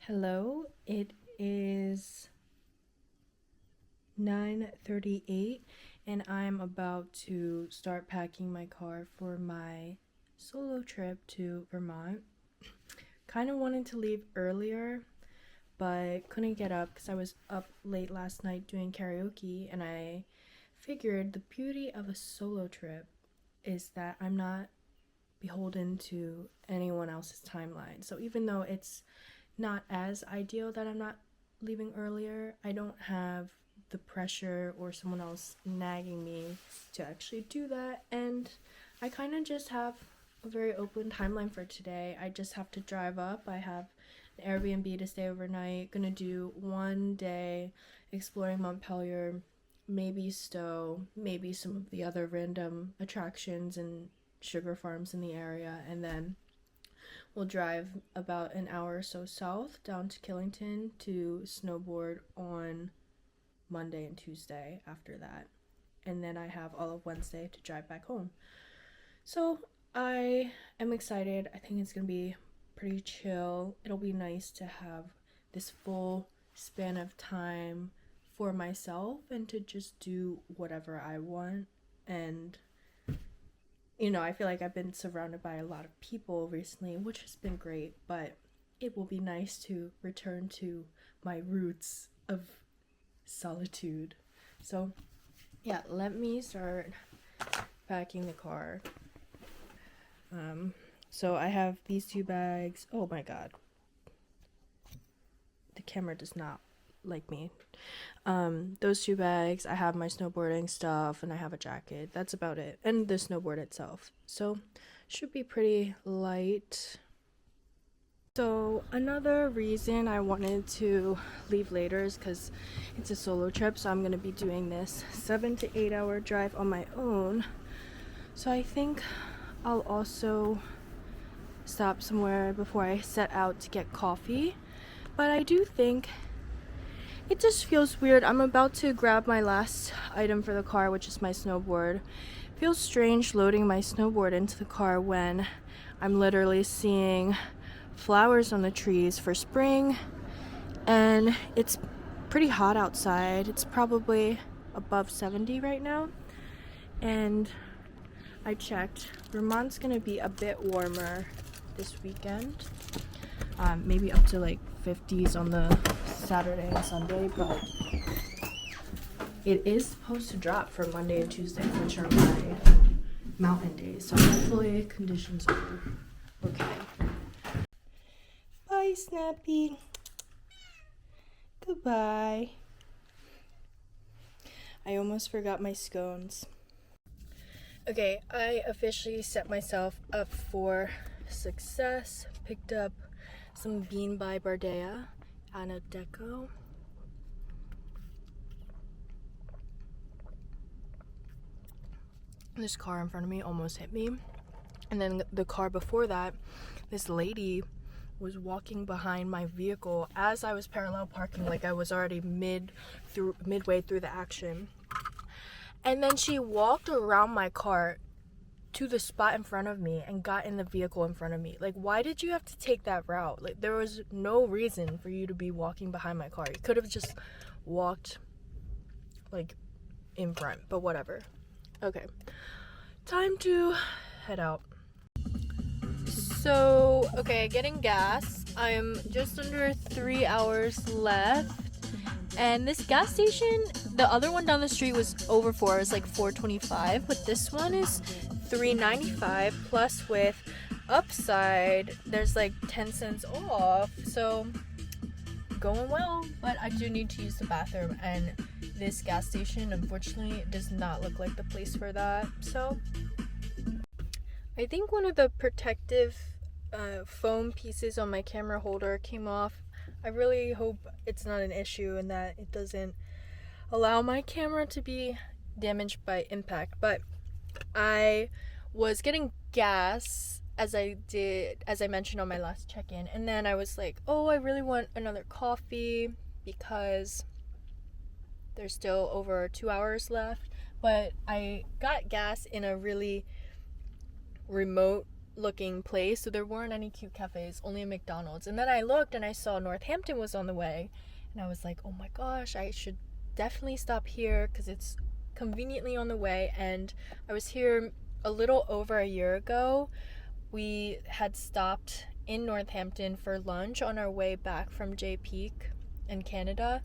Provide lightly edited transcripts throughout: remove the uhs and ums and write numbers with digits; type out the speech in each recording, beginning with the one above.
Hello, it is 9:38 and I'm about to start packing my car for my solo trip to Vermont. Kind of wanted to leave earlier, but couldn't get up because I was up late last night doing karaoke, and I figured the beauty of a solo trip is that I'm not beholden to anyone else's timeline. So even though it's not as ideal that I'm not leaving earlier, I don't have the pressure or someone else nagging me to actually do that. And I kind of just have a very open timeline for today. I just have to drive up. I have an Airbnb to stay overnight. Gonna do one day exploring Montpelier, maybe Stowe, maybe some of the other random attractions and sugar farms in the area, and then we'll drive about an hour or so south down to Killington to snowboard on Monday and Tuesday after that. And then I have all of Wednesday to drive back home. So I am excited. I think it's going to be pretty chill. It'll be nice to have this full span of time for myself and to just do whatever I want. And I feel like I've been surrounded by a lot of people recently, which has been great, but it will be nice to return to my roots of solitude. So, yeah, let me start packing the car. So I have these two bags. Oh my god. The camera does not like me. Those two bags, I have my snowboarding stuff and I have a jacket. That's about it. And the snowboard itself. So should be pretty light. So another reason I wanted to leave later is because it's a solo trip, so I'm going to be doing this 7 to 8 hour drive on my own. So I think I'll also stop somewhere before I set out to get coffee. But I do think it just feels weird. I'm about to grab my last item for the car, which is my snowboard. It feels strange loading my snowboard into the car when I'm literally seeing flowers on the trees for spring, and it's pretty hot outside. It's probably above 70 right now, and I checked. Vermont's gonna be a bit warmer this weekend. Maybe up to like 50s on the Saturday and Sunday, but it is supposed to drop for Monday and Tuesday, which are my mountain days. So hopefully conditions are okay. Bye, Snappy. Goodbye. I almost forgot my scones. Okay, I officially set myself up for success. Picked up some bean by Bardea, Anna Deco. This car in front of me almost hit me. And then the car before that, this lady was walking behind my vehicle as I was parallel parking, like I was already midway through the action. And then she walked around my car to the spot in front of me and got in the vehicle in front of me. Like, why did you have to take that route? Like, there was no reason for you to be walking behind my car. You could have just walked like in front, but whatever. Okay, time to head out. So, okay, getting gas. I'm just under 3 hours left. And this gas station, the other one down the street was over 4. It was like $4.25, but this one is $3.95, plus with upside, there's like 10 cents off. So, going well, but I do need to use the bathroom, and this gas station, unfortunately, does not look like the place for that. So, I think one of the protective foam pieces on my camera holder came off. I really hope it's not an issue and that it doesn't allow my camera to be damaged by impact. But I was getting gas as I mentioned on my last check-in, and then I was like, oh, I really want another coffee because there's still over 2 hours left. But I got gas in a really remote looking place, so there weren't any cute cafes, only a McDonald's. And then I looked and I saw Northampton was on the way, and I was like, oh my gosh, I should definitely stop here because it's conveniently on the way. And I was here a little over a year ago. We had stopped in Northampton for lunch on our way back from Jay Peak in Canada,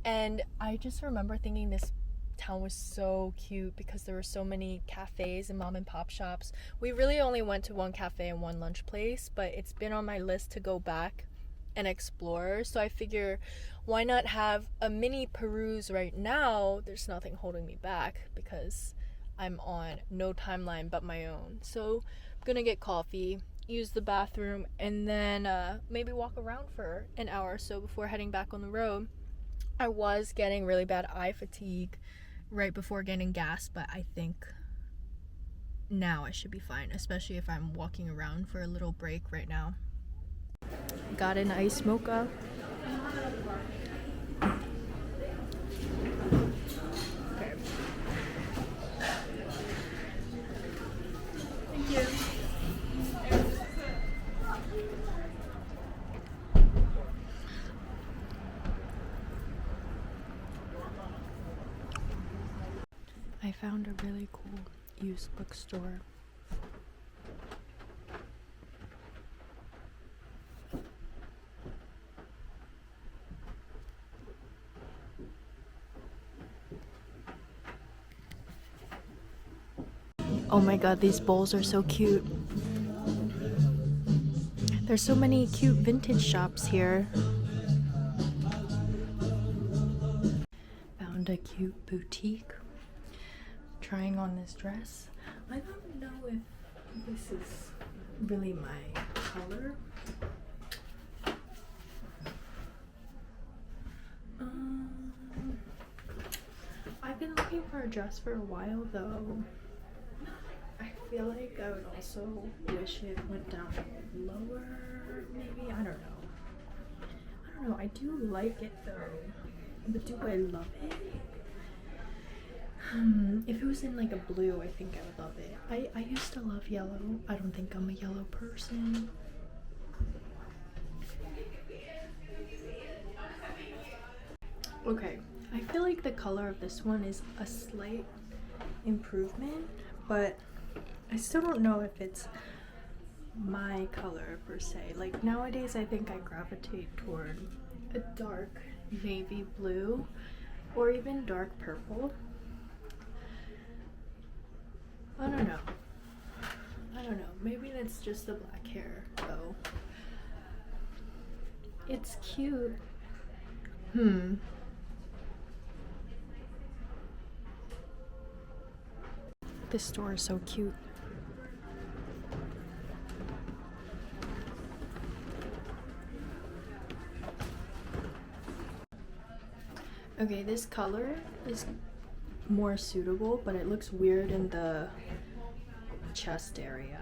and I just remember thinking this town was so cute because there were so many cafes and mom and pop shops. We really only went to one cafe and one lunch place, but it's been on my list to go back and explore, so I figure why not have a mini peruse right now. There's nothing holding me back because I'm on no timeline but my own. So I'm gonna get coffee, use the bathroom, and then maybe walk around for an hour or so before heading back on the road. I was getting really bad eye fatigue right before getting gas, but I think now I should be fine, especially if I'm walking around for a little break right now. Got an iced mocha. Okay. Thank you. I found a really cool used bookstore. Oh my god, these bowls are so cute. There's so many cute vintage shops here. Found a cute boutique. Trying on this dress. I don't know if this is really my color. I've been looking for a dress for a while though. I feel like I would also wish it went down lower, maybe. I don't know. I do like it though, but do I love it? If it was in like a blue, I think I would love it. I used to love yellow. I don't think I'm a yellow person. Okay, I feel like the color of this one is a slight improvement, but I still don't know if it's my color per se. Like nowadays I think I gravitate toward a dark navy blue or even dark purple. I don't know. Maybe it's just the black hair though. It's cute. This store is so cute. Okay, this color is more suitable, but it looks weird in the chest area.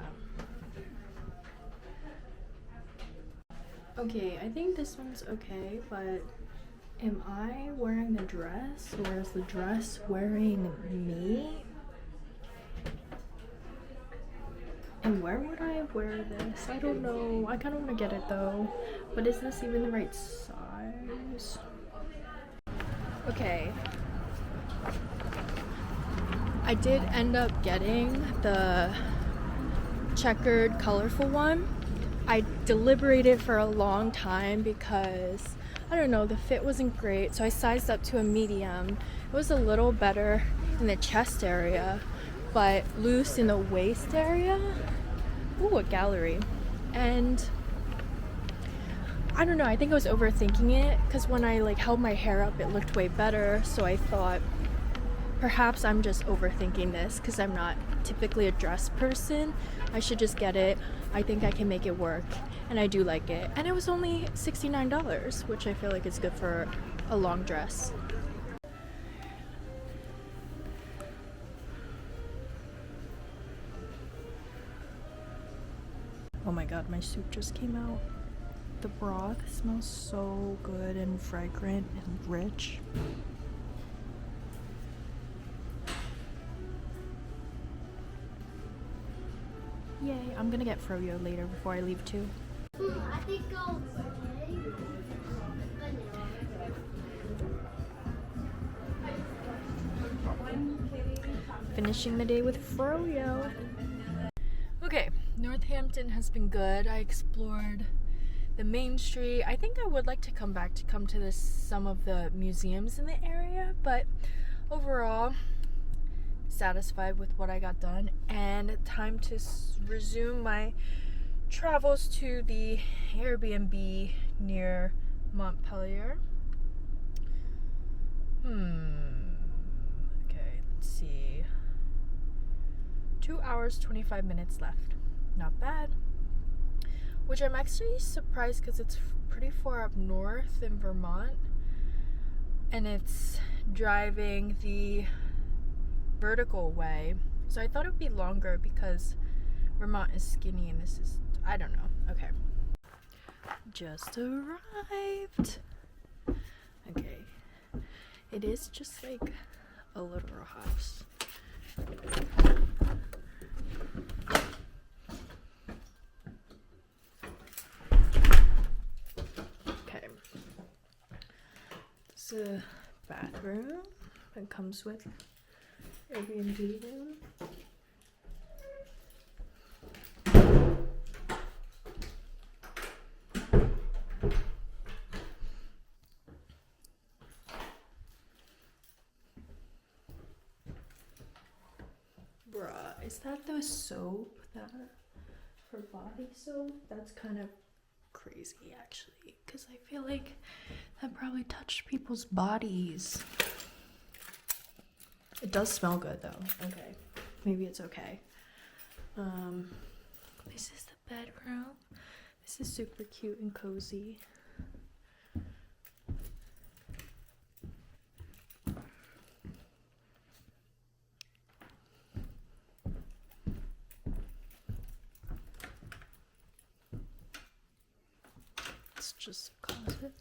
Okay, I think this one's okay, but am I wearing the dress or is the dress wearing me? And where would I wear this? I don't know. I kind of want to get it though, but is this even the right size? Okay. I did end up getting the checkered colorful one. I deliberated for a long time because I don't know, the fit wasn't great, so I sized up to a medium. It was a little better in the chest area, but loose in the waist area. Ooh, a gallery. And I don't know, I think I was overthinking it because when I like held my hair up it looked way better, so I thought perhaps I'm just overthinking this because I'm not typically a dress person. I should just get it. I think I can make it work, and I do like it. And it was only $69, which I feel like is good for a long dress. Oh my god, my soup just came out. The broth smells so good and fragrant and rich. Yay, I'm gonna get froyo later before I leave too. I think I'll Finishing the day with froyo. Okay, Northampton has been good. I explored the main street. I think I would like to come to some of the museums in the area, but overall satisfied with what I got done, and time to resume my travels to the Airbnb near Montpelier. Okay, let's see. 2 hours 25 minutes left. Not bad. Which I'm actually surprised because it's pretty far up north in Vermont, and it's driving the vertical way. So I thought it would be longer because Vermont is skinny and this is, I don't know. Okay. Just arrived. Okay. It is just like a little house. Okay. It's a bathroom. It comes with Airbnb room. Bruh, is that the soap that for body soap? That's kind of crazy actually, because I feel like that probably touched people's bodies. It does smell good though. Okay, maybe it's okay. This is the bedroom. This is super cute and cozy. It's just a closet.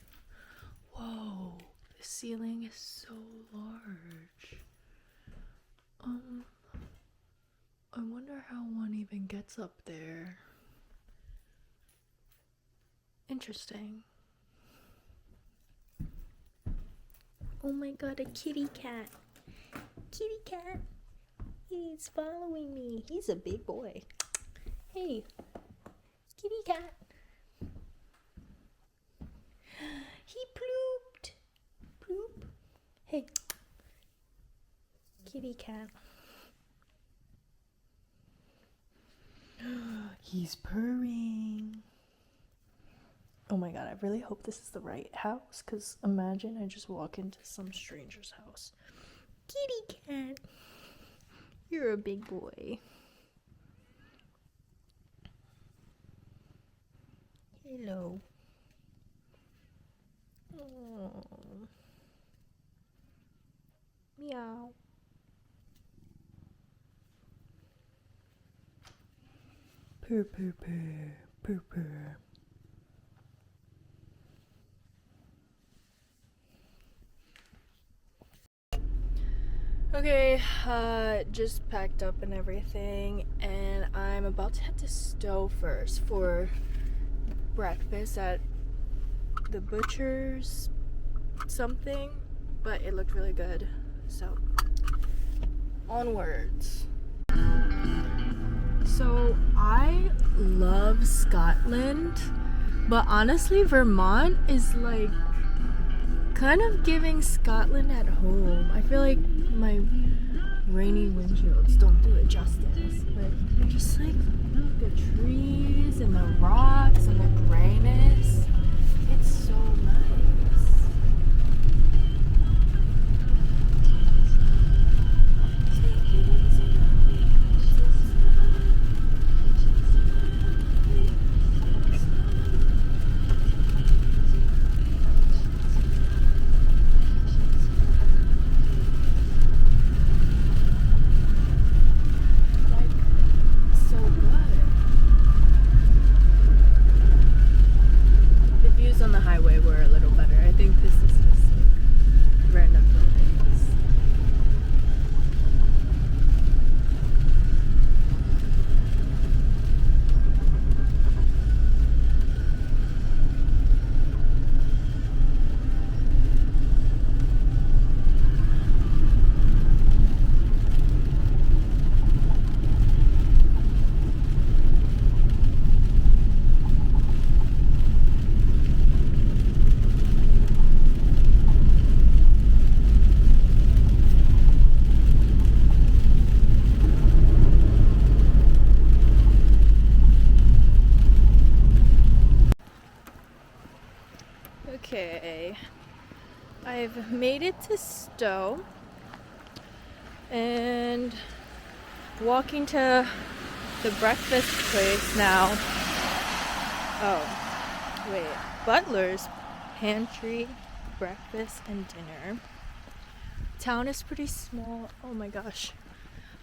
Whoa, the ceiling is so large. I wonder how one even gets up there. Interesting. Oh my god, a kitty cat. Kitty cat. He's following me. He's a big boy. Hey, kitty cat. He plooped. Ploop. Hey. Kitty cat. He's purring. Oh my god, I really hope this is the right house, because imagine I just walk into some stranger's house. Kitty cat. You're a big boy. Hello. Oh. Meow. Purr, purr, purr, purr, purr. Okay, just packed up and everything, and I'm about to head to Stowe first for breakfast at the butcher's something, but it looked really good, so onwards. So I love Scotland, but honestly Vermont is like kind of giving Scotland at home. I feel like my rainy windshields don't do it justice, but just like the trees and the rocks and the grayness, it's so nice. I've made it to Stowe and walking to the breakfast place now. Oh, wait. Butler's Pantry, breakfast and dinner. Town is pretty small. Oh my gosh.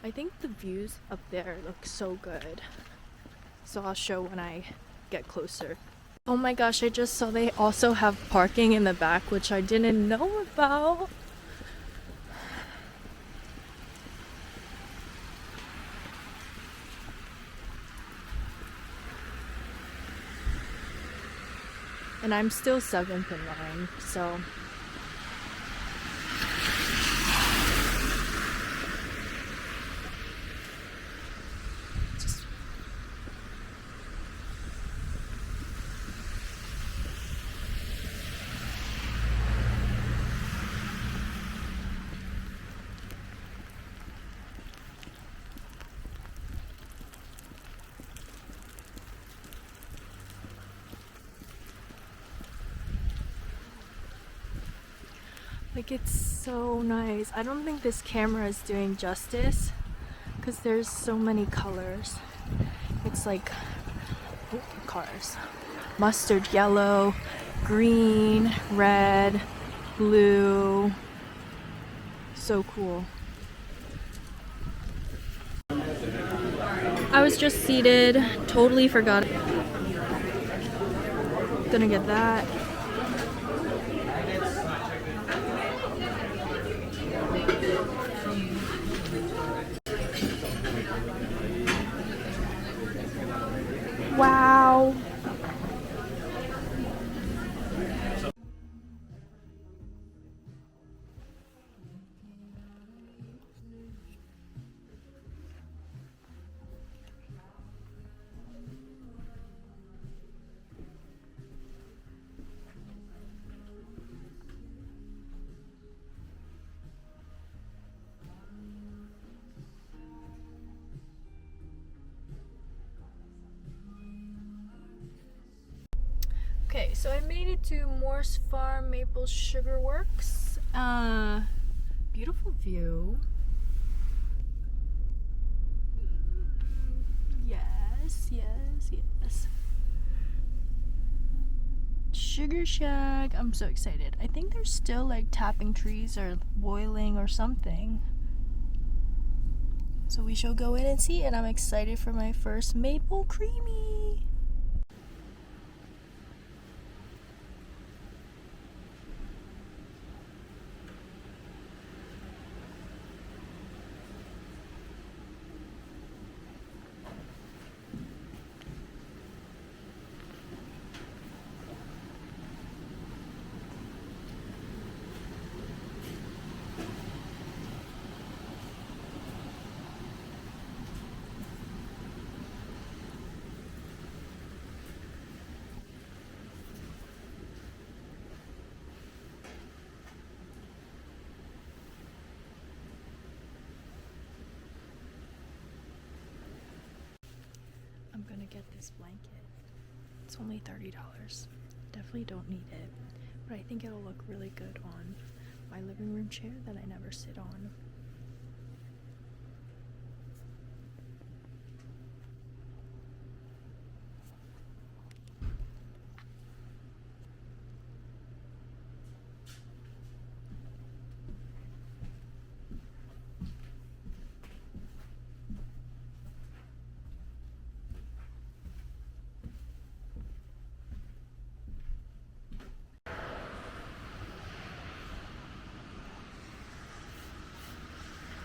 I think the views up there look so good. So I'll show when I get closer. Oh my gosh, I just saw they also have parking in the back, which I didn't know about. And I'm still 7th in line, so like it's so nice. I don't think this camera is doing justice because there's so many colors. It's like cars. Mustard yellow, green, red, blue. So cool. I was just seated, totally forgot. Gonna get that. Wow. Okay, so I made it to Morse Farm Maple Sugar Works. Beautiful view. Yes, yes, yes. Sugar Shack. I'm so excited. I think they're still like tapping trees or boiling or something. So we shall go in and see, and I'm excited for my first maple creamy. I'm gonna get this blanket. It's only $30. Definitely don't need it, but I think it'll look really good on my living room chair that I never sit on.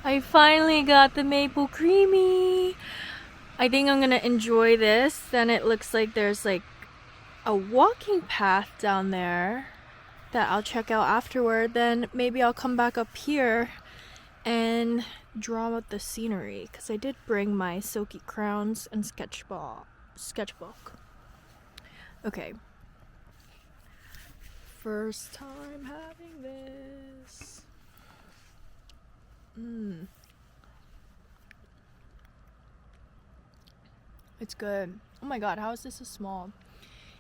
I finally got the maple creamy. I think I'm gonna enjoy this. Then it looks like there's like a walking path down there that I'll check out afterward. Then maybe I'll come back up here and draw out the scenery because I did bring my silky crowns and sketchbook. Okay. First time having this. It's good. Oh my god, how is this so small?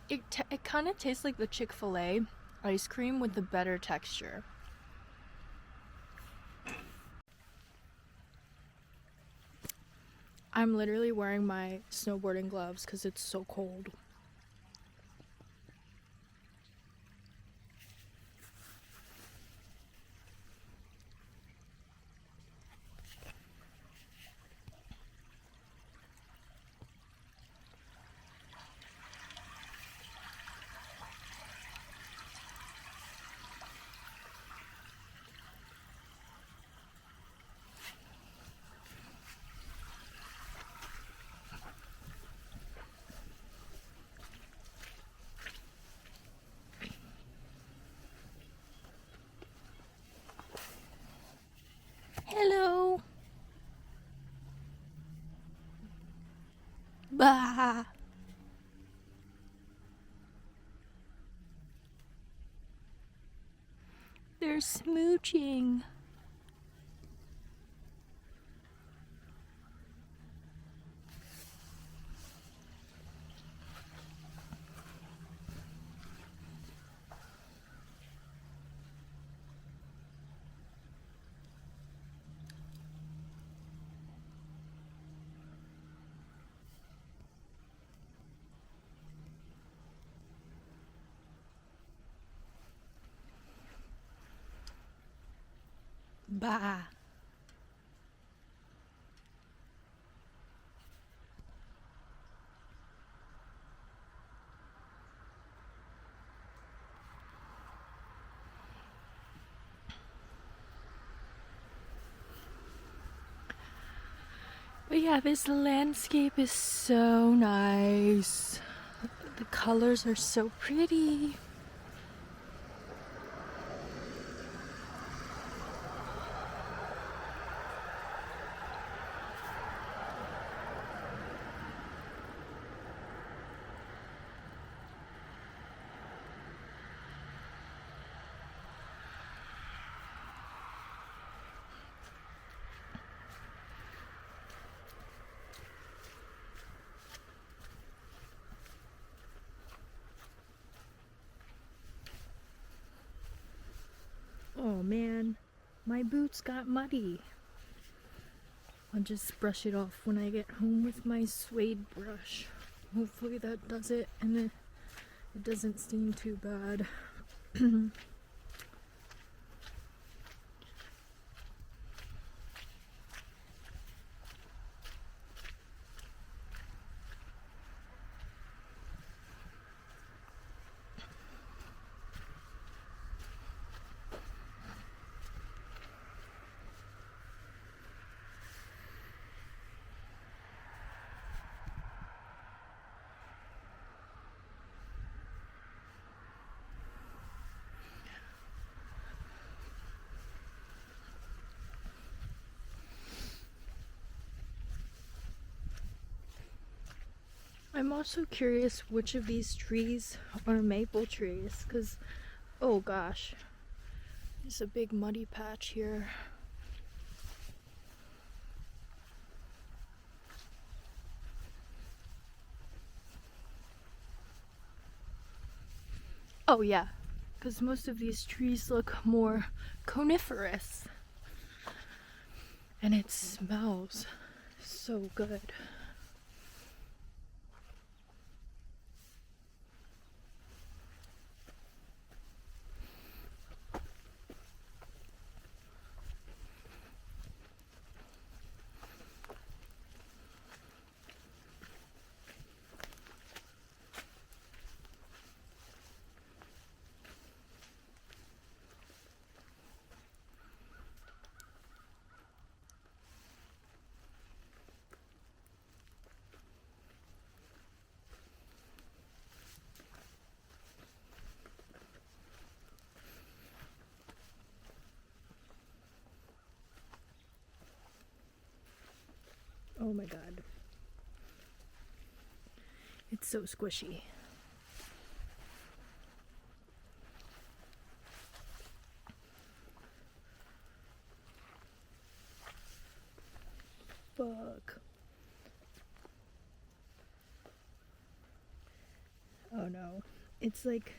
It kind of tastes like the Chick-fil-A ice cream with the better texture. I'm literally wearing my snowboarding gloves because it's so cold. Hello. Bah. They're smooching. Bah. But yeah, this landscape is so nice. The colors are so pretty. Oh man, my boots got muddy. I'll just brush it off when I get home with my suede brush. Hopefully that does it and it doesn't stain too bad. I'm also curious which of these trees are maple trees, because, oh gosh, there's a big muddy patch here. Oh yeah, because most of these trees look more coniferous. And it smells so good. Oh my god. It's so squishy. Fuck. Oh no. It's like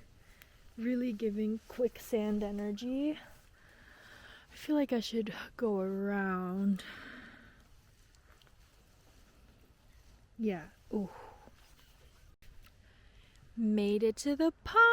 really giving quicksand energy. I feel like I should go around. Yeah. Ooh. Made it to the pond.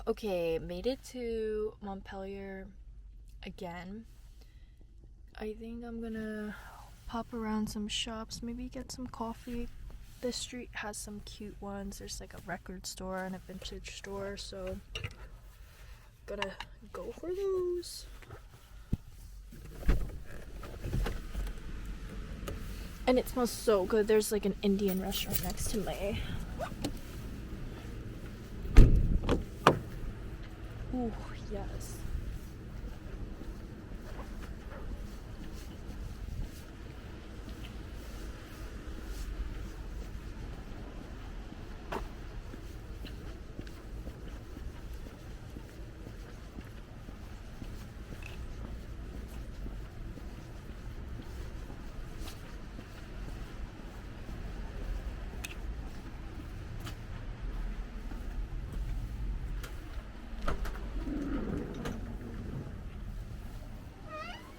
Okay, made it to Montpelier again. I think I'm gonna pop around some shops, maybe get some coffee. This street has some cute ones. There's like a record store and a vintage store, so gotta go for those. And it smells so good. There's like an Indian restaurant next to me. Ooh, yes.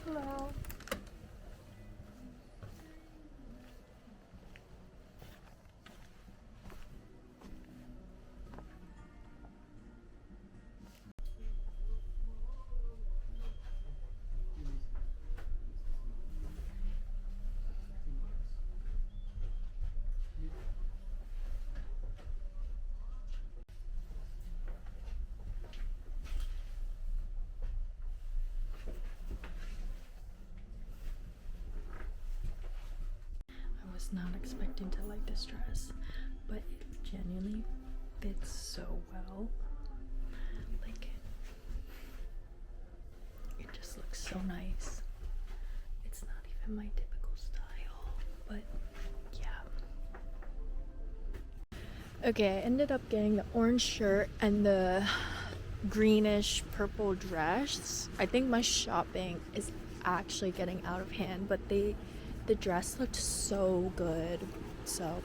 Hello. I was not expecting to like this dress, but it genuinely fits so well. Like, it just looks so nice. It's not even my typical style, but yeah. Okay, I ended up getting the orange shirt and the greenish purple dress. I think my shopping is actually getting out of hand, but the dress looked so good. So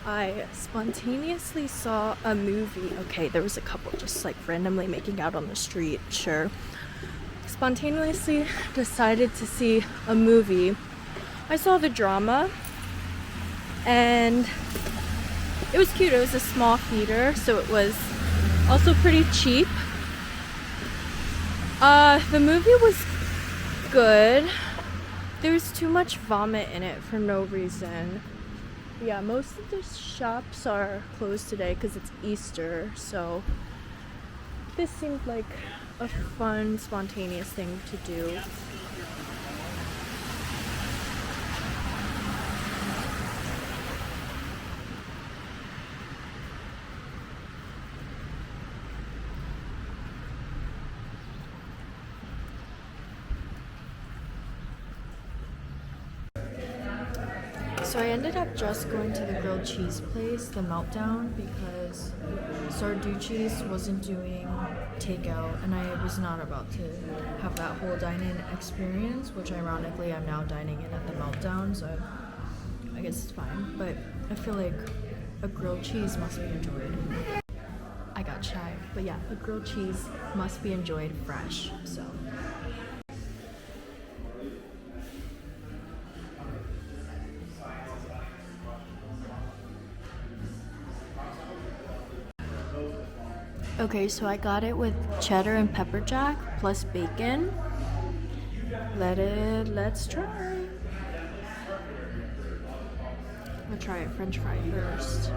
I spontaneously saw a movie. Okay, there was a couple just like randomly making out on the street, sure. Spontaneously decided to see a movie. I saw the drama and it was cute. It was a small theater, so it was also pretty cheap. The movie was good. There was too much vomit in it for no reason. Yeah, most of the shops are closed today because it's Easter, so this seemed like a fun, spontaneous thing to do. So I ended up just going to the grilled cheese place, the Meltdown, because Sarducci's wasn't doing takeout and I was not about to have that whole dine-in experience, which ironically I'm now dining in at the Meltdown, so I guess it's fine. But I feel like a grilled cheese must be enjoyed. I got shy, but yeah, a grilled cheese must be enjoyed fresh, so. Okay, so I got it with cheddar and pepper jack plus bacon. Let's try. I'm gonna try a French fry first.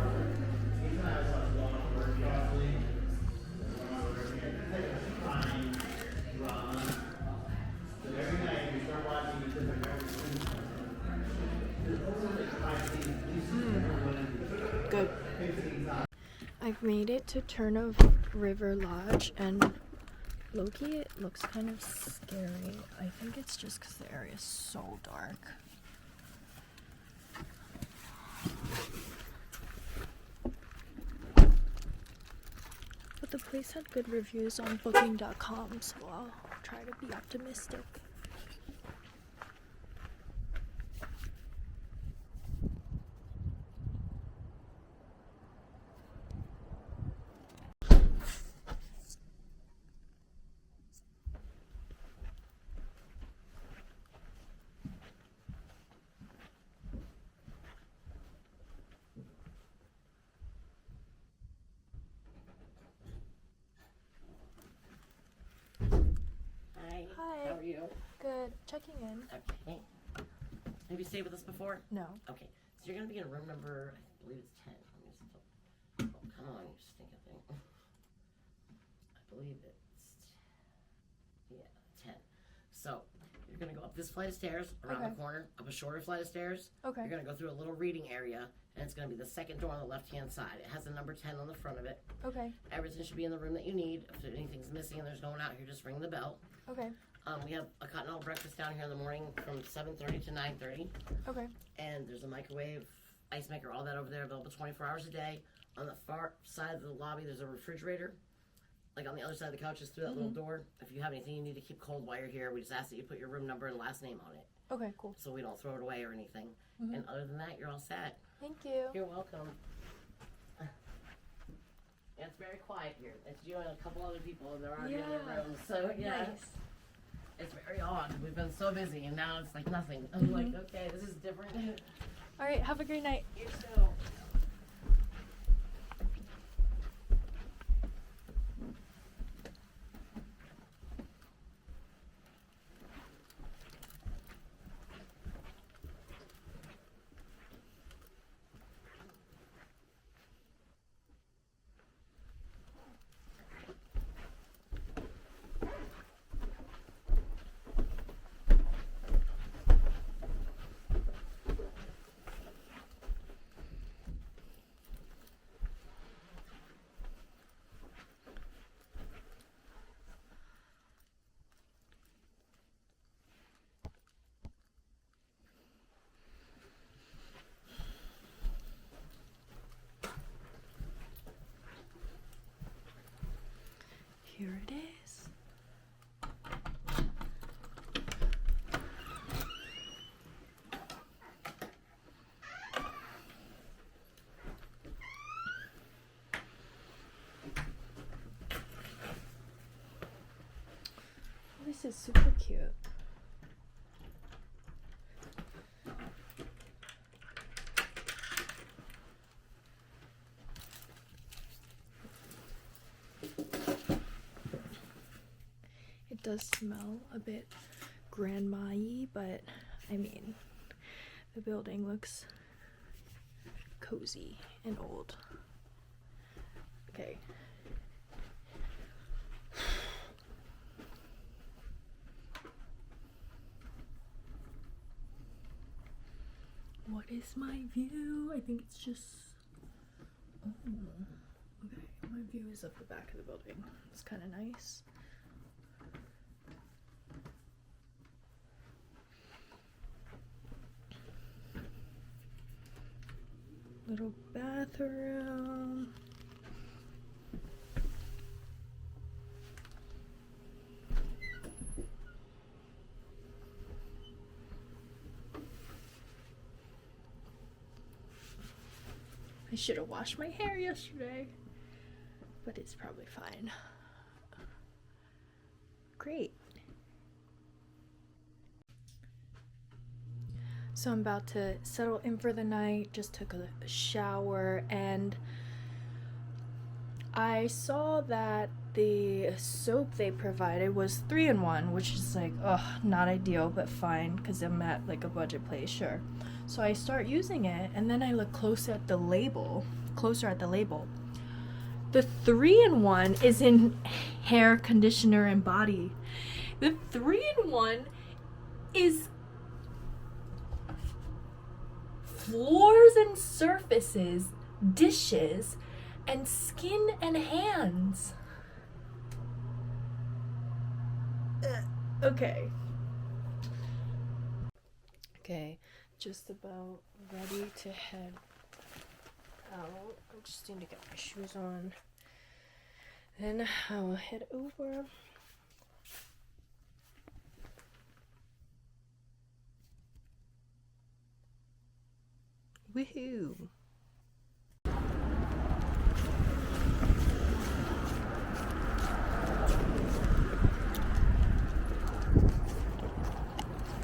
Good. I've made it to Turn of River Lodge, and low-key it looks kind of scary. I think it's just because the area is so dark. But the place had good reviews on booking.com, so I'll try to be optimistic. Hi. Hi. How are you? Good. Checking in. Okay. Have you stayed with us before? No. Okay. So you're gonna be in room number, I believe it's 10. Oh, come on, you stinking thing. I believe it's 10. So you're gonna go up this flight of stairs, around Okay. the corner, up a shorter flight of stairs. Okay. You're gonna go through a little reading area, and it's gonna be the second door on the left-hand side. It has the number 10 on the front of it. Okay. Everything should be in the room that you need. If anything's missing and there's no one out here, just ring the bell. Okay. We have a continental breakfast down here in the morning from 7:30 to 9:30. Okay. And there's a microwave, ice maker, all that over there, available 24 hours a day. On the far side of the lobby, there's a refrigerator. Like on the other side of the couch is through that little door. If you have anything you need to keep cold while you're here, we just ask that you put your room number and last name on it, Okay, cool. so we don't throw it away or anything. And other than that, you're all set. Thank you. You're welcome. It's very quiet here. It's you and a couple other people, and they're already in their rooms. So yeah, Nice. it's very odd. We've been so busy, and now it's like nothing. I'm like, okay, this is different. All right, have a great night. You too. Here it is. This is super cute. It does smell a bit grandma-y, but I mean, the building looks cozy and old. Okay. What is my view? I think it's just. Oh, okay. My view is of the back of the building. It's kind of nice. Little bathroom. I should have washed my hair yesterday, but it's probably fine. Great. So I'm about to settle in for the night, just took a shower, and I saw that the soap they provided was 3-in-1, which is like, not ideal, but fine, because I'm at like a budget place, sure. So I start using it, and then I look closer at the label. The 3-in-1 is in hair, conditioner, and body. The 3-in-1 is floors and surfaces, dishes, and skin and hands. Okay. Okay, just about ready to head out. I just need to get my shoes on. Then I'll head over. Woohoo!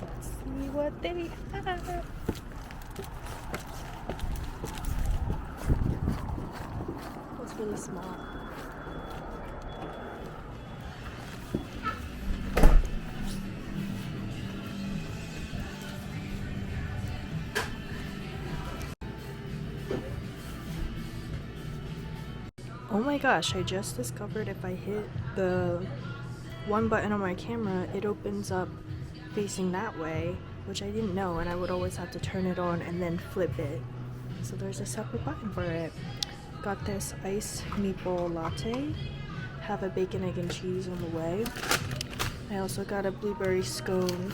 Let's see what they have. It's really small. Oh my gosh, I just discovered if I hit the one button on my camera, it opens up facing that way, which I didn't know, and I would always have to turn it on and then flip it. So there's a separate button for it. Got this iced maple latte, have a bacon, egg, and cheese on the way. I also got a blueberry scone.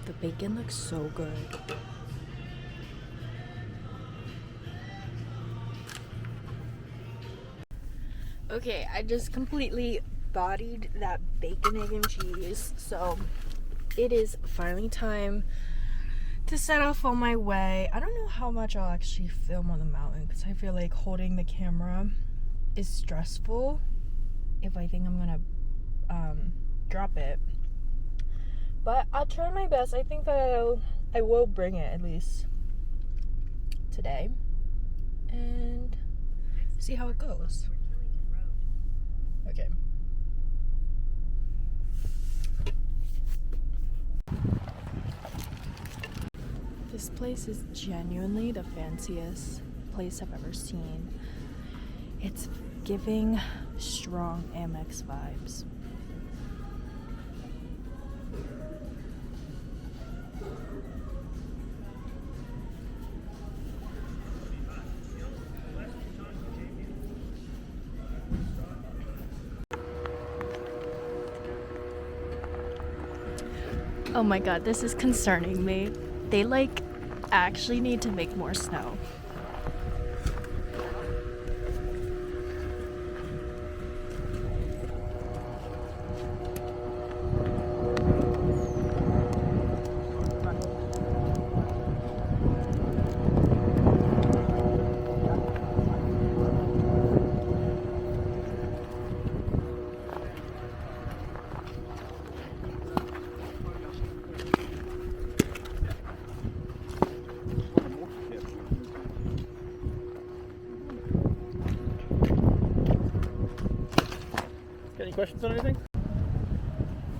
The bacon looks so good. Okay, I just completely bodied that bacon, egg, and cheese. So it is finally time to set off on my way. I don't know how much I'll actually film on the mountain because I feel like holding the camera is stressful if I think I'm gonna drop it. But I'll try my best. I think that I will bring it at least today and see how it goes. Okay. This place is genuinely the fanciest place I've ever seen. It's giving strong Amex vibes. Oh my god, this is concerning me. They actually need to make more snow. Any questions on anything?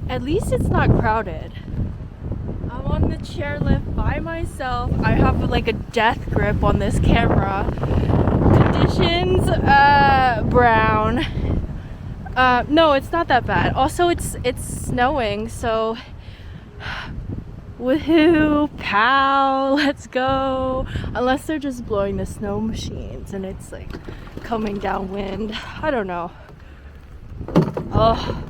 At least it's not crowded. I'm on the chairlift by myself. I have like a death grip on this camera. Conditions, brown. No, it's not that bad. Also, it's snowing, so woohoo, pow, let's go. Unless they're just blowing the snow machines and it's like coming downwind. I don't know. Oh.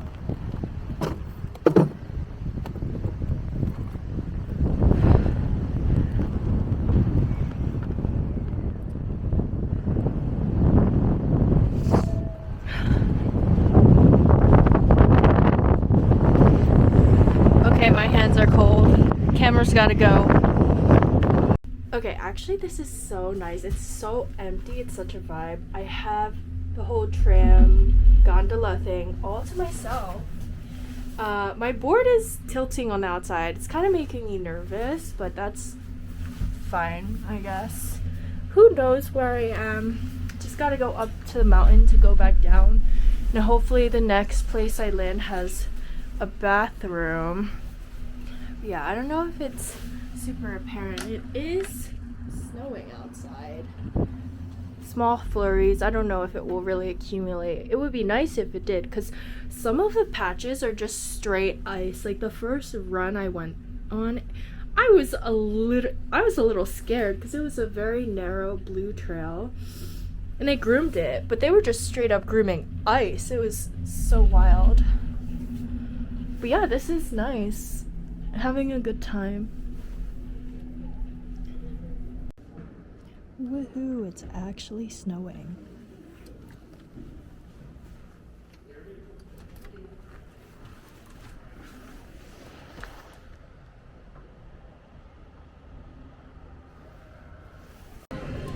Okay, my hands are cold. Camera's gotta go. Okay, actually this is so nice. It's so empty. It's such a vibe. I have the whole tram gondola thing all to myself. My board is tilting on the outside. It's kind of making me nervous, but that's fine, I guess. Who knows where I am? Just gotta go up to the mountain to go back down. And hopefully the next place I land has a bathroom. Yeah, I don't know if it's super apparent. It is snowing outside. Small flurries. I don't know if it will really accumulate. It would be nice if it did, because some of the patches are just straight ice. Like the first run I went on, I was a little scared because it was a very narrow blue trail and they groomed it, but they were just straight up grooming ice. It was so wild. But yeah, this is nice. Having a good time. Woohoo, it's actually snowing.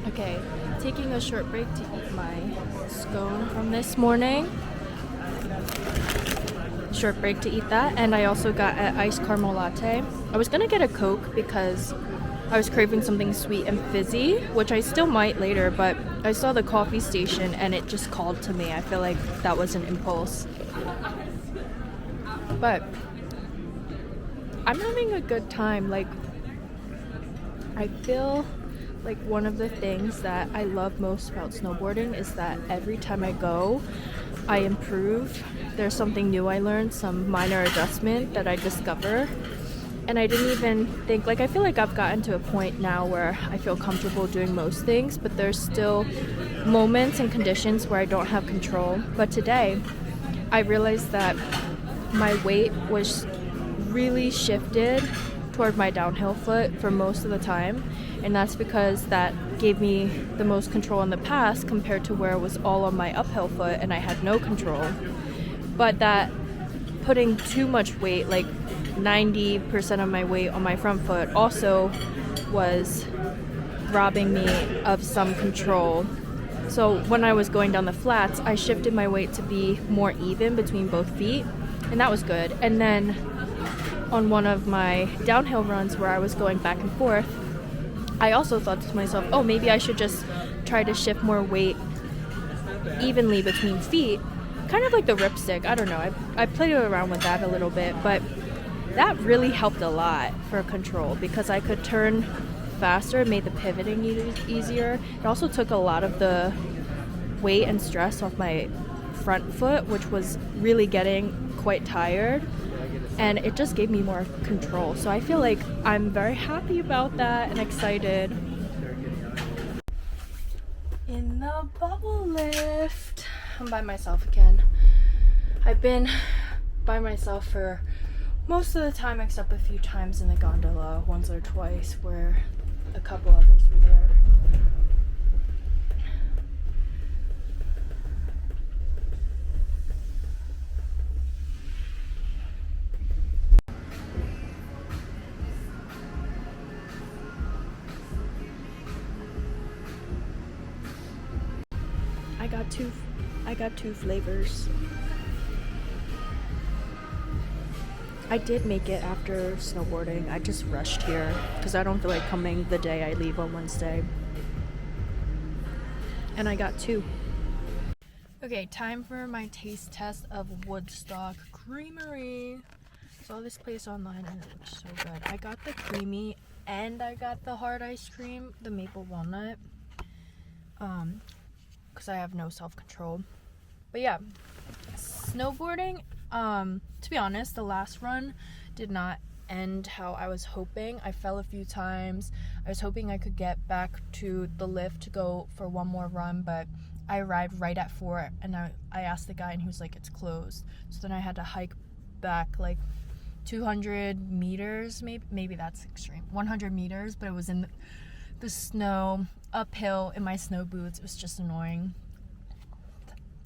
Okay, taking a short break to eat my scone from this morning. Short break to eat that, and I also got an iced caramel latte. I was gonna get a Coke because I was craving something sweet and fizzy, which I still might later, but I saw the coffee station and it just called to me. I feel like that was an impulse. But I'm having a good time. Like, I feel like one of the things that I love most about snowboarding is that every time I go, I improve. There's something new I learned, some minor adjustment that I discover. And I didn't even think, like, I feel like I've gotten to a point now where I feel comfortable doing most things, but there's still moments and conditions where I don't have control. But today, I realized that my weight was really shifted toward my downhill foot for most of the time. And that's because that gave me the most control in the past compared to where it was all on my uphill foot and I had no control. But that putting too much weight, like 90% of my weight on my front foot, also was robbing me of some control. So when I was going down the flats, I shifted my weight to be more even between both feet, and that was good. And then on one of my downhill runs where I was going back and forth, I also thought to myself, oh, maybe I should just try to shift more weight evenly between feet, kind of like the ripstick. I don't know, I played around with that a little bit, but that really helped a lot for control because I could turn faster. It made the pivoting easier. It also took a lot of the weight and stress off my front foot, which was really getting quite tired, and it just gave me more control. So I feel like I'm very happy about that and excited. In the bubble lift, I'm by myself again. I've been by myself for most of the time, except a few times in the gondola, once or twice, where a couple others were there. I got two flavors. I did make it after snowboarding. I just rushed here because I don't feel like coming the day I leave on Wednesday. And I got two. Okay, time for my taste test of Woodstock Creamery. Saw this place online and it looks so good. I got the creamy and I got the hard ice cream, the maple walnut. Because I have no self-control. But yeah, snowboarding, to be honest, the last run did not end how I was hoping. I fell a few times. I was hoping I could get back to the lift to go for one more run, but I arrived right at 4 and I asked the guy and he was like, it's closed. So then I had to hike back like 200 meters, maybe that's extreme, 100 meters, but it was in the snow, uphill in my snow boots. It was just annoying.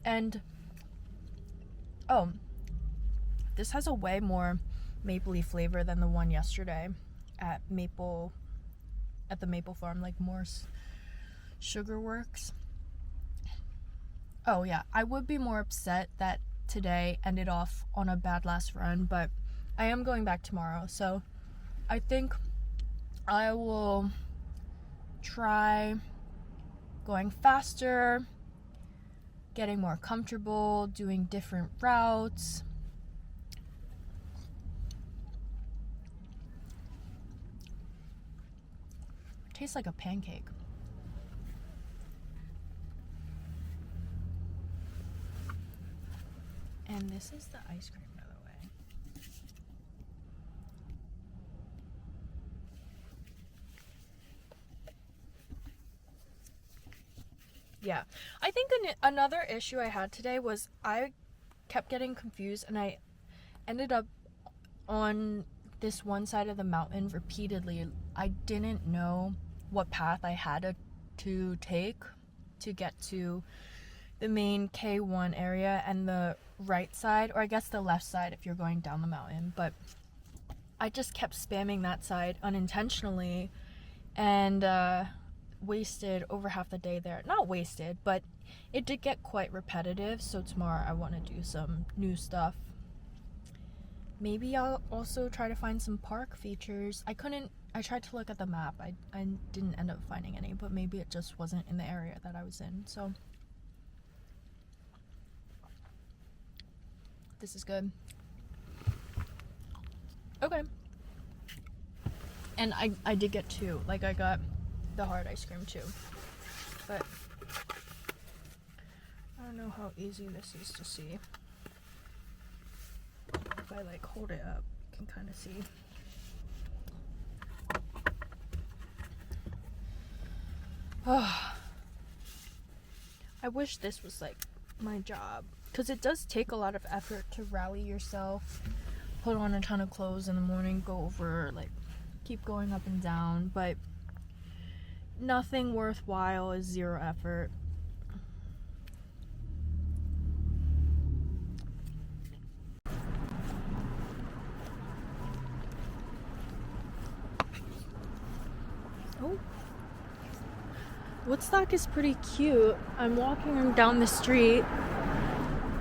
And this has a way more mapley flavor than the one yesterday at the Maple Farm, like Morse Sugar Works. Oh yeah, I would be more upset that today ended off on a bad last run, but I am going back tomorrow, so I think I will try going faster, getting more comfortable, doing different routes. It tastes like a pancake. And this is the ice cream, by the way. Yeah. I think another issue I had today was I kept getting confused, and I ended up on this one side of the mountain repeatedly. I didn't know what path I had to take to get to the main K1 area and the right side, or I guess the left side if you're going down the mountain. But I just kept spamming that side unintentionally and wasted over half the day there. Not wasted, but it did get quite repetitive. So tomorrow I want to do some new stuff. Maybe I'll also try to find some park features. I tried to look at the map. I didn't end up finding any, but maybe it just wasn't in the area that I was in. So this is good. Okay. And I did get two. Like, I got the hard ice cream too. But I don't know how easy this is to see. If I like hold it up, you can kind of see. Oh, I wish this was like my job, because it does take a lot of effort to rally yourself, put on a ton of clothes in the morning, go over, like, keep going up and down, but nothing worthwhile is zero effort. Oh, Woodstock is pretty cute. I'm walking down the street.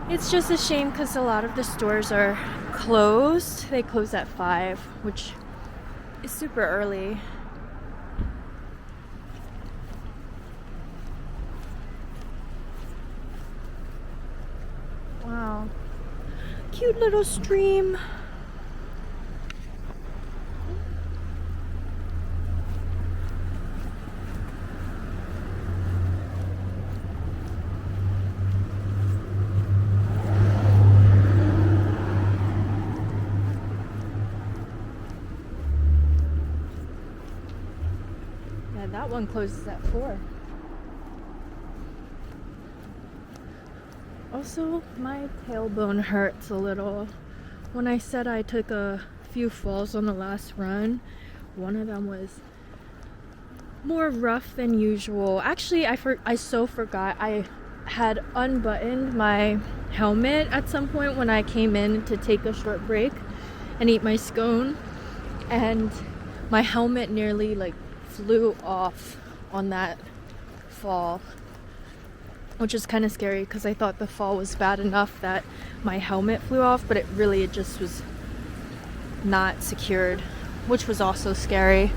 It's just a shame because a lot of the stores are closed. They close at 5, which is super early. Wow. Cute little stream. Yeah, that one closes at 4. Also, my tailbone hurts a little. When I said I took a few falls on the last run, one of them was more rough than usual. Actually, I so forgot. I had unbuttoned my helmet at some point when I came in to take a short break and eat my scone, and my helmet nearly like flew off on that fall, which is kind of scary because I thought the fall was bad enough that my helmet flew off, but it just was not secured, which was also scary.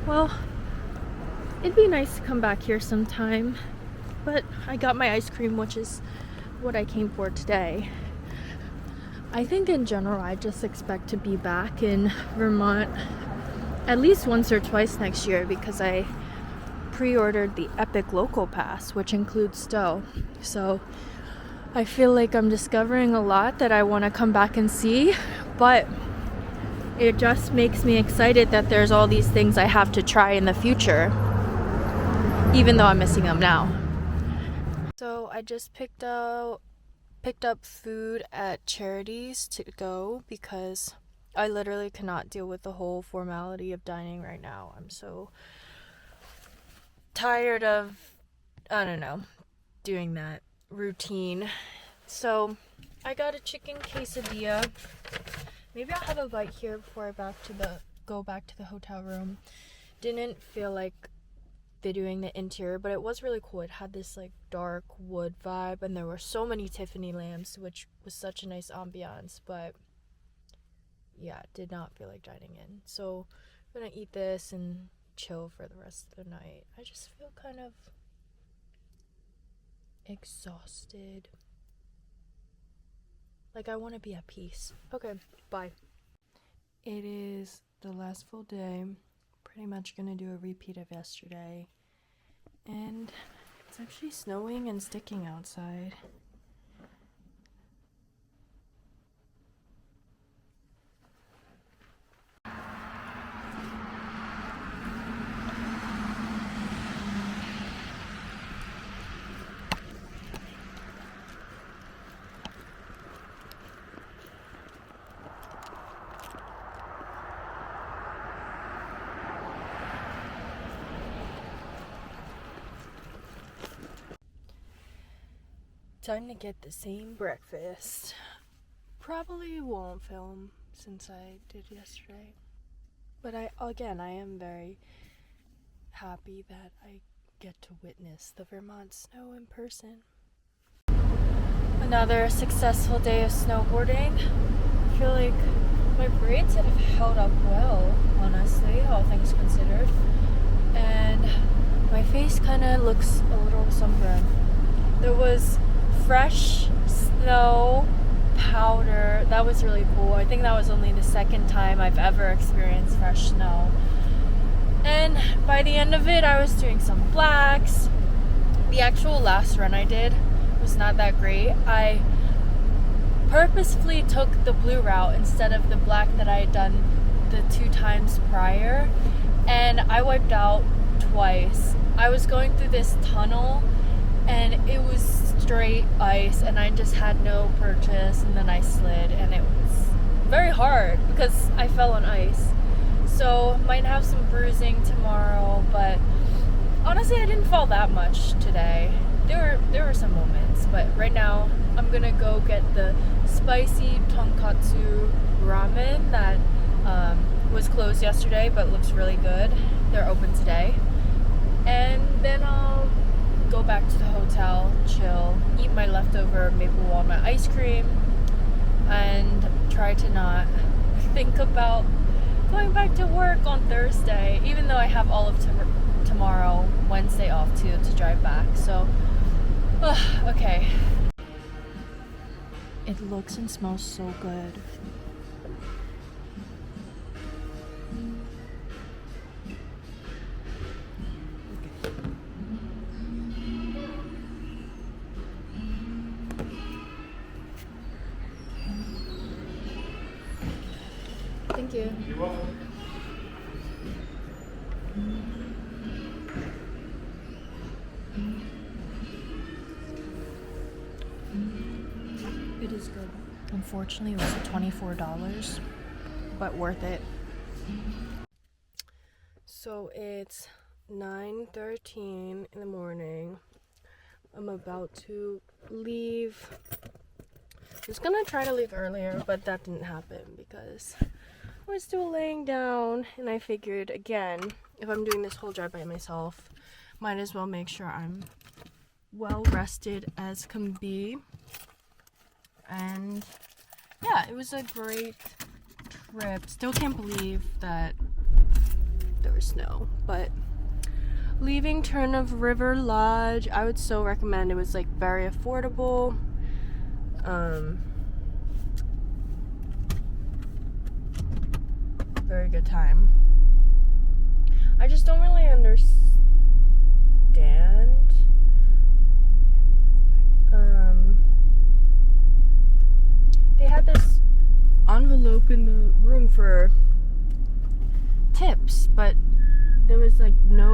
Well, it'd be nice to come back here sometime, but I got my ice cream, which is what I came for today. I think in general I just expect to be back in Vermont at least once or twice next year because I pre-ordered the Epic Local Pass, which includes Stowe. So I feel like I'm discovering a lot that I want to come back and see, but it just makes me excited that there's all these things I have to try in the future, even though I'm missing them now. So I just picked up food at Charities to go because I literally cannot deal with the whole formality of dining right now. I'm so tired of, I don't know, doing that routine. So I got a chicken quesadilla. Maybe I'll have a bite here before I go back to the hotel room. Didn't feel like videoing the interior, but it was really cool. It had this like dark wood vibe, and there were so many Tiffany lamps, which was such a nice ambiance. But yeah, did not feel like dining in. So I'm gonna eat this and chill for the rest of the night. I just feel kind of exhausted. Like I want to be at peace. Okay, bye. It is the last full day. Pretty much gonna do a repeat of yesterday. And it's actually snowing and sticking outside. Time to get the same breakfast. Probably won't film since I did yesterday. But I am very happy that I get to witness the Vermont snow in person. Another successful day of snowboarding. I feel like my braids have held up well, honestly, all things considered. And my face kind of looks a little sunburned. There was fresh snow powder. That was really cool. I think that was only the second time I've ever experienced fresh snow. And by the end of it, I was doing some blacks. The actual last run I did was not that great. I purposefully took the blue route instead of the black that I had done the 2 times prior, and I wiped out twice. I was going through this tunnel and it was straight ice, and I just had no purchase, and then I slid, and it was very hard because I fell on ice. So might have some bruising tomorrow, but honestly I didn't fall that much today. There were some moments, but right now I'm gonna go get the spicy tonkatsu ramen that was closed yesterday but looks really good. They're open today. And then I'll go back to the hotel, chill, eat my leftover maple walnut ice cream, and try to not think about going back to work on Thursday, even though I have all of tomorrow, Wednesday off too, to drive back. So, okay. It looks and smells so good. Thank you. You're welcome. It is good. Unfortunately, it was $24, but worth it. So it's 9:13 in the morning. I'm about to leave. I was gonna try to leave earlier, but that didn't happen because I was still laying down, and I figured, again, if I'm doing this whole drive by myself, might as well make sure I'm well rested as can be. And yeah, it was a great trip. Still can't believe that there was snow, but leaving Turn of River Lodge, I would so recommend. It was like very affordable. Very good time. I just don't really understand. They had this envelope in the room for tips, but there was like no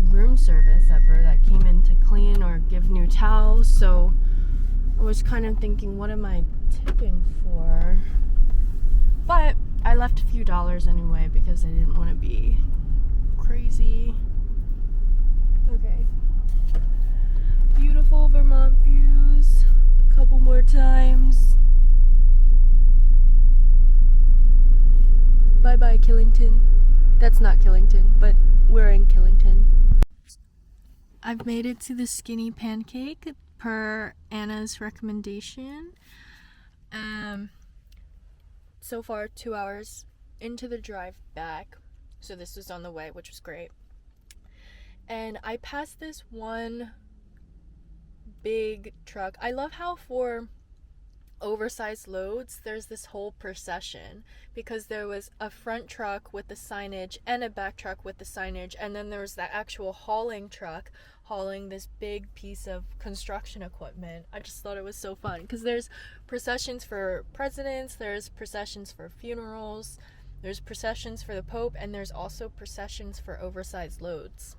room service ever that came in to clean or give new towels. So I was kind of thinking, what am I tipping for? But I left a few dollars anyway because I didn't want to be crazy. Okay. Beautiful Vermont. Killington. That's not Killington, but we're in Killington. I've made it to the skinny pancake per Anna's recommendation. So far 2 hours into the drive back. So this was on the way, which was great. And I passed this one big truck. I love how for oversized loads there's this whole procession, because there was a front truck with the signage and a back truck with the signage, and then there was that actual hauling truck hauling this big piece of construction equipment. I just thought it was so fun because there's processions for presidents, there's processions for funerals, there's processions for the Pope, and there's also processions for oversized loads.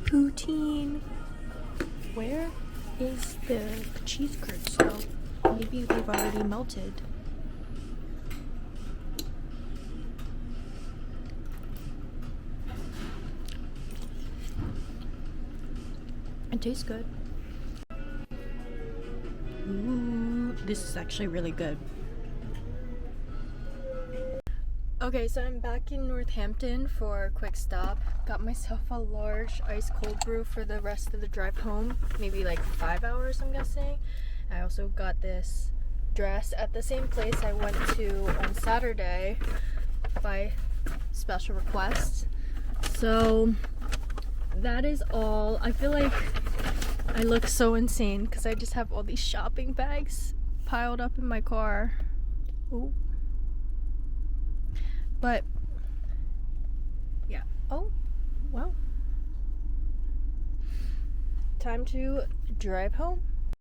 Poutine. Where is the cheese curds though? Maybe they've already melted. It tastes good. Ooh, this is actually really good. Okay, so I'm back in Northampton for a quick stop. Got myself a large ice cold brew for the rest of the drive home. Maybe like 5 hours, I'm guessing. I also got this dress at the same place I went to on Saturday by special request. So that is all. I feel like I look so insane because I just have all these shopping bags piled up in my car. Ooh. But yeah. Oh, well. Time to drive home.